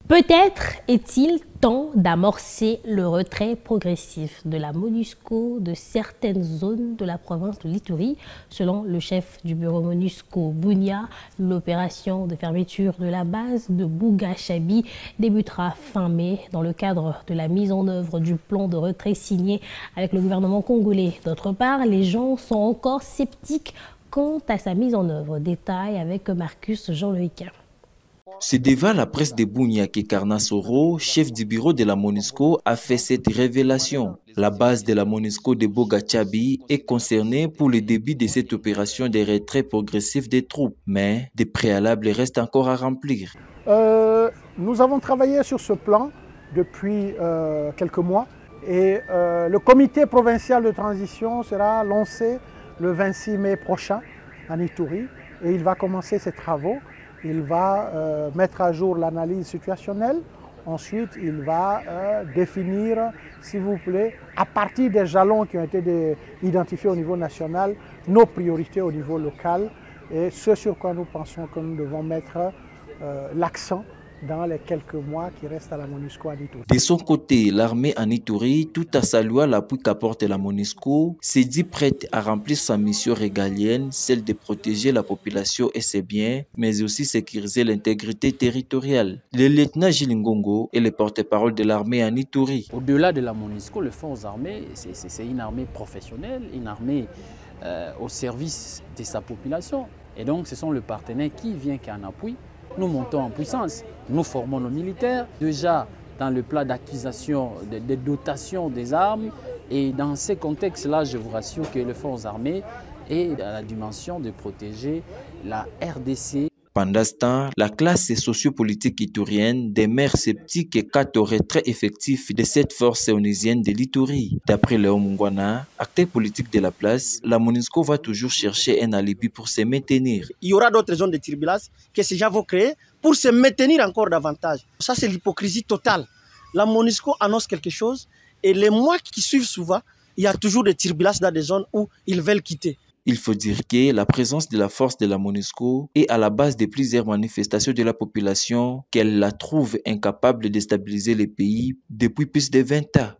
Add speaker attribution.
Speaker 1: Peut-être est-il temps d'amorcer le retrait progressif de la MONUSCO de certaines zones de la province de l'Ituri. Selon le chef du bureau MONUSCO, Bunia, l'opération de fermeture de la base de Bouga-Chabi débutera fin mai dans le cadre de la mise en œuvre du plan de retrait signé avec le gouvernement congolais. D'autre part, les gens sont encore sceptiques quant à sa mise en œuvre. Détail avec Marcus Jean-Loïc.
Speaker 2: C'est devant la presse de Bunia que Karna Soro, chef du bureau de la MONUSCO, a fait cette révélation. La base de la MONUSCO de Bouga-Chabi est concernée pour le début de cette opération de retrait progressif des troupes, mais des préalables restent encore à remplir.
Speaker 3: Nous avons travaillé sur ce plan depuis quelques mois et le comité provincial de transition sera lancé le 26 mai prochain en Ituri et il va commencer ses travaux. Il va mettre à jour l'analyse situationnelle. Ensuite, il va définir, s'il vous plaît, à partir des jalons qui ont été identifiés au niveau national, nos priorités au niveau local et ce sur quoi nous pensons que nous devons mettre l'accent dans les quelques mois qui restent à la MONUSCO à Ituri.
Speaker 2: De son côté, l'armée en Ituri, tout à saluer l'appui qu'apporte la MONUSCO, s'est dit prête à remplir sa mission régalienne, celle de protéger la population et ses biens, mais aussi sécuriser l'intégrité territoriale. Le lieutenant Gilles Ngongo est le porte-parole de l'armée en Ituri.
Speaker 4: Au-delà de la MONUSCO, les forces armées, c'est une armée professionnelle, une armée au service de sa population. Et donc, ce sont les partenaires qui viennent en appui. Nous montons en puissance, nous formons nos militaires, déjà dans le plan d'acquisition des dotations des armes. Et dans ces contextes-là, je vous rassure que les forces armées est dans la dimension de protéger la RDC.
Speaker 2: Pendant ce temps, la classe sociopolitique iturienne demeure sceptique quant au retrait effectif de cette force onusienne de l'Ituri. D'après Léon Mungwana, acteur politique de la place, la MONUSCO va toujours chercher un alibi pour se maintenir.
Speaker 5: Il y aura d'autres zones de turbulence que ces gens vont créer pour se maintenir encore davantage. Ça, c'est l'hypocrisie totale. La MONUSCO annonce quelque chose et les mois qui suivent souvent, il y a toujours des turbulences dans des zones où ils veulent quitter.
Speaker 2: Il faut dire que la présence de la force de la MONUSCO est à la base de plusieurs manifestations de la population qu'elle la trouve incapable de déstabiliser le pays depuis plus de 20 ans.